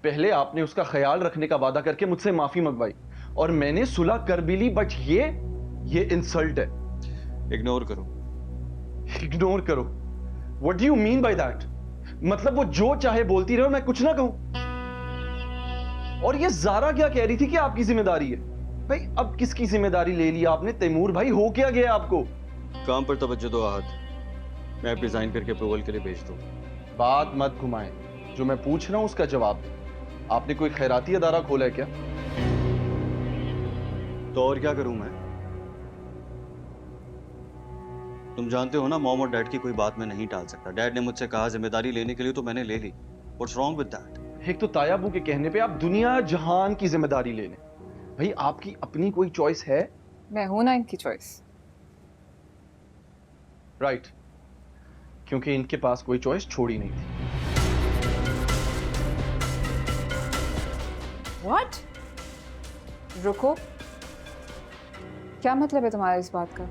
पहले आपने उसका ख्याल रखने का वादा करके मुझसे माफी मंगवाई और मैंने सुलह कर भी ली, बट ये इंसल्ट है। इग्नोर करो। इग्नोर करो? What do you mean by that? मतलब वो जो चाहे बोलती रहे और मैं कुछ ना कहूं? और ये जारा क्या कह रही थी कि आपकी जिम्मेदारी है? भाई अब किसकी जिम्मेदारी ले ली आपने? तैमूर भाई हो क्या गया आपको? काम पर तवज्जो दो आहत, मैं रिजाइन करके अप्रूवल के लिए भेज दूं। बात मत घुमाएं, जो मैं पूछ रहा हूं उसका जवाब दो। आपने कोई खैराती अदारा खोला है क्या? तो और क्या करूं मैं? तुम जानते हो ना, मॉम और डैड की कोई बात मैं नहीं टाल सकता। डैड ने मुझसे कहा जिम्मेदारी लेने के लिए, तो मैंने ले ली। What's wrong with that? एक तो तायाबू के कहने पे आप दुनिया जहान की जिम्मेदारी ले लें। भाई आपकी अपनी कोई चॉइस है? मैं हूं ना इनकी चॉइस। राइट, क्योंकि इनके पास कोई चॉइस छोड़ी नहीं थी। व्हाट? रुको, क्या मतलब है तुम्हारा इस बात का?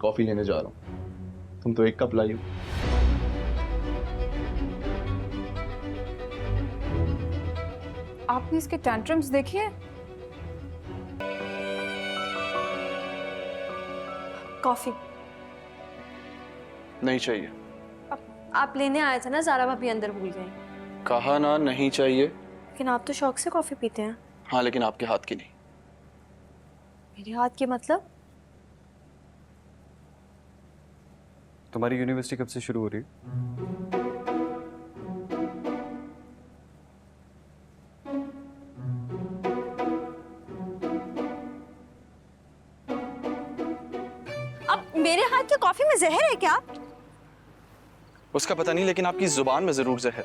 कॉफी लेने जा रहा हूं, तुम तो एक कप लाई हो। आपने इसके टैंट्रम्स देखे हैं? कॉफी नहीं चाहिए। आप लेने आए थे ना, ज़ारा भाभी अंदर भूल गई। कहा ना नहीं चाहिए। लेकिन आप तो शौक से कॉफी पीते हैं। हाँ, लेकिन आपके हाथ की नहीं। मेरे हाथ के मतलब? तुम्हारी यूनिवर्सिटी कब से शुरू हो रही है? अब मेरे हाथ की कॉफी में जहर है क्या? उसका पता नहीं, लेकिन आपकी जुबान में जरूर जहर।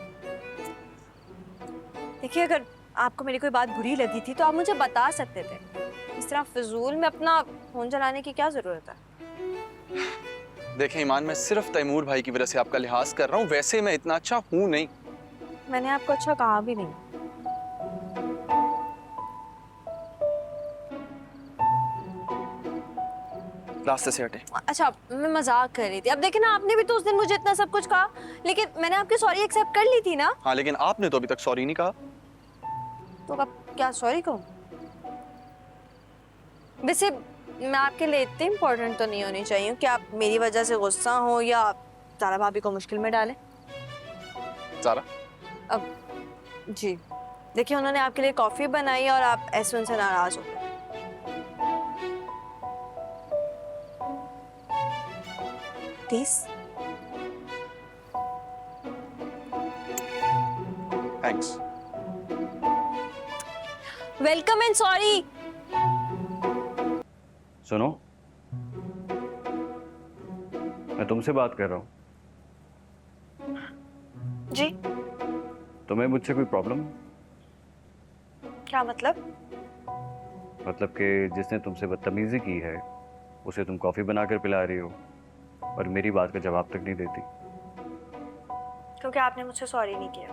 देखिए, अगर आपको मेरी कोई बात बुरी लगी थी तो आप मुझे बता सकते थे। इस तरह फिजूल में अपना फोन चलाने की क्या जरूरत है? देखें ईमान, मैं सिर्फ तैमूर भाई की वजह से आपका लिहाज कर रहा हूँ, वैसे मैं इतना अच्छा हूँ नहीं। मैंने आपको अच्छा कहा भी नहीं। रास्ते से हटे। अच्छा, मैं मजाक कर रही थी। अब देखिए ना, आपने भी तो उस दिन मुझे इतना सब कुछ कहा, लेकिन मैंने आपकी सॉरी एक्सेप्ट कर ली थी ना। हाँ, लेकिन आपने तो अभी तक सॉरी नहीं कहा। तो अब क्या सॉरी कहूँ? वैसे मैं आपके लिए इतनी इम्पोर्टेंट तो नहीं होनी चाहिए कि आप मेरी वजह से गुस्सा हो या ज़ारा भाभी को मुश्किल में डालें। ज़ारा? अब जी देखिए, उन्होंने आपके लिए कॉफ़ी बनाई और आप ऐसे उनसे नाराज हो गए। Please. Thanks. Welcome and sorry. सुनो, मैं तुमसे बात कर रहा हूँ। जी? तुम्हें मुझसे कोई प्रॉब्लम? क्या मतलब? मतलब कि जिसने तुमसे बदतमीजी की है उसे तुम कॉफी बनाकर पिला रही हो और मेरी बात का जवाब तक नहीं देती। क्योंकि आपने मुझसे सॉरी नहीं किया।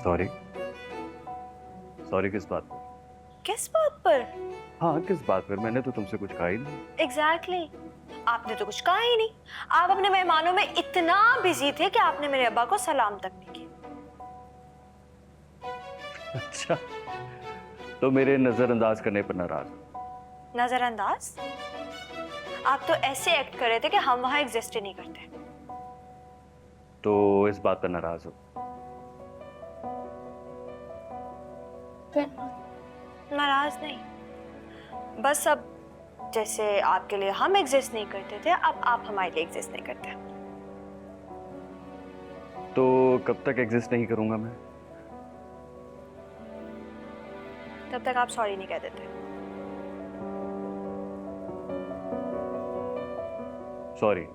सॉरी? सॉरी किस बात पर? किस बात पर? हाँ, किस बात पर? मैंने तो तुमसे कुछ कहा ही नहीं। एग्जैक्टली आपने तो कुछ कहा ही नहीं। आप अपने मेहमानों में इतना बिजी थे कि आपने मेरे अब्बा को सलाम तक नहीं किया। अच्छा, तो मेरे नजरअंदाज करने पर नाराज हो? नजरअंदाज? आप तो ऐसे एक्ट कर रहे थे कि हम वहां एग्जिस्ट ही नहीं करते। तो इस बात पर नाराज हो? नाराज नहीं, बस अब जैसे आपके लिए हम एग्जिस्ट नहीं करते थे, अब आप हमारे लिए एग्जिस्ट नहीं करते। तो कब तक एग्जिस्ट नहीं करूंगा मैं? तब तक आप सॉरी नहीं कह देते। सॉरी?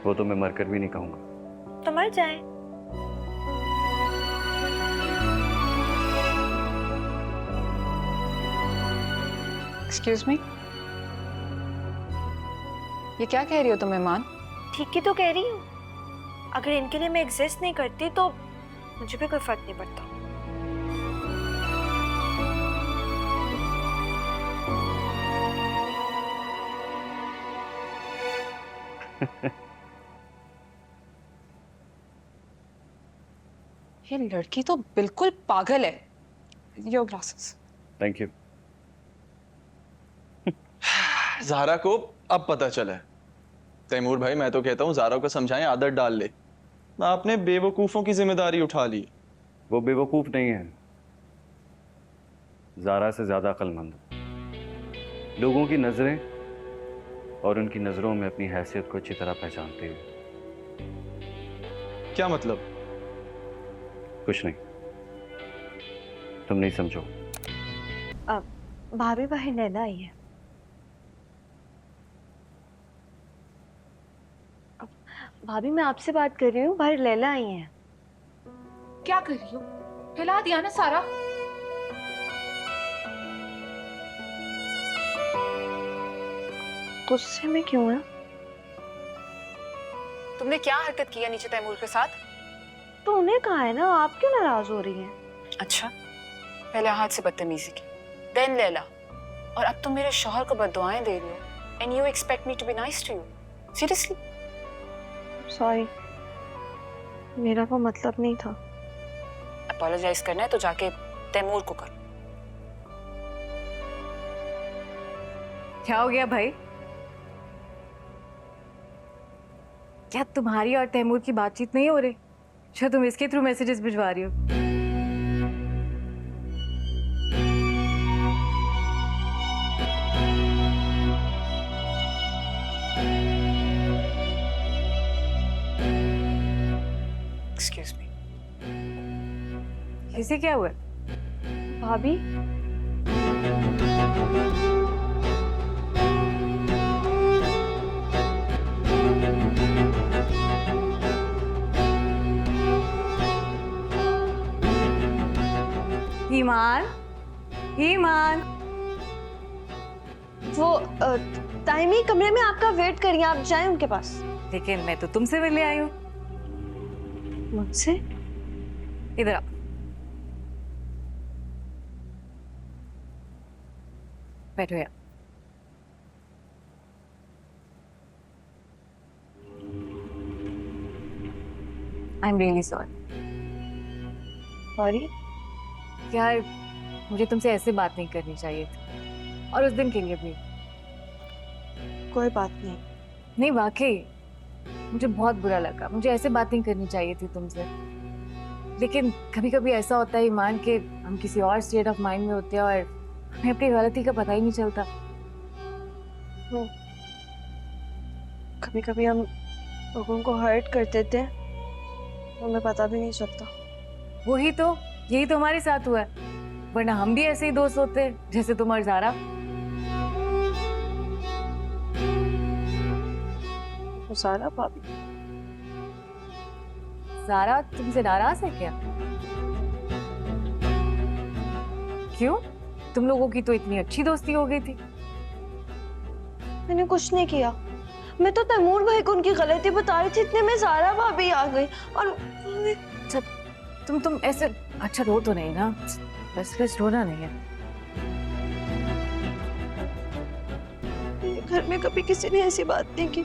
वो तो मैं मरकर भी नहीं कहूंगा। तो मर जाए। एक्सक्यूज मी, ये क्या कह रही हो तुम ईमान? ठीक ही तो कह रही हूँ। अगर इनके लिए मैं एग्जिस्ट नहीं करती तो मुझे भी कोई फर्क नहीं पड़ता। ये लड़की तो बिल्कुल पागल है। Your glasses. Thank you. Zara को अब पता चला है। तैमूर भाई, मैं तो कहता हूँ ज़ारा को समझाएं, आदत डाल ले। आपने बेवकूफ़ों की जिम्मेदारी उठा ली। वो बेवकूफ़ नहीं है, ज़ारा से ज़्यादा अक्लमंद। लोगों की नज़रें और उनकी नज़रों में अपनी हैसियत को अच्छी तरह पहचानती है। क्या मतलब? कुछ नहीं, तुम नहीं समझो। भाभी बाहर लैला आई है। भाभी मैं आपसे बात कर रही हूँ, बाहर लैला आई है। क्या कर रही हो? हिला दिया ना सारा। गुस्से में क्यों है? तुमने क्या हरकत किया नीचे तैमूर के साथ? तो उन्हें कहा है ना, आप क्यों नाराज हो रही हैं? अच्छा, पहले हाथ से बदतमीजी की, देन लैला, और अब तुम मेरे शौहर को बद्दुआएं दे रही हो। And you expect me to be nice to you? Seriously? Sorry, मेरा वो मतलब नहीं था। अपोलोजाइज करना है तो जाके तैमूर को कर। क्या हो गया भाई? क्या तुम्हारी और तैमूर की बातचीत नहीं हो रही जो तुम इसके थ्रू मैसेजेस भिजवा रही हो? Excuse me. इसे क्या हुआ? भाभी ईमान, ईमान। वो टाइमी कमरे में आपका वेट करिए, आप जाएं उनके पास। लेकिन मैं तो तुमसे मिलने आई हूँ। मुझसे? इधर आओ। बैठो यार। I am really sorry. Sorry? यार, मुझे तुमसे ऐसे बात नहीं करनी चाहिए थी, और उस दिन के लिए भी। कोई बात नहीं। नहीं, वाकई मुझे बहुत बुरा लगा। मुझे ऐसे बात नहीं करनी चाहिए थी तुमसे। लेकिन कभी कभी ऐसा होता है ईमान के हम किसी और स्टेट ऑफ माइंड में होते हैं और हमें अपनी गलती का पता ही नहीं चलता। कभी कभी हम लोगों को हर्ट कर देते हैं, हमें पता भी नहीं चलता। वही तो, यही तो हमारे साथ हुआ है। वरना हम भी ऐसे ही दोस्त होते हैं जैसे तुम और ज़ारा। ज़ारा भाभी? ज़ारा तुमसे नाराज है क्या? क्यों? तुम लोगों की तो इतनी अच्छी दोस्ती हो गई थी। मैंने कुछ नहीं किया, मैं तो तैमूर भाई को उनकी गलती बता रही थी, इतने में ज़ारा भाभी आ गई और अच्छा, तुम ऐसे अच्छा रो तो नहीं ना? बस रोना नहीं है। घर में कभी किसी ने ऐसी बात नहीं की।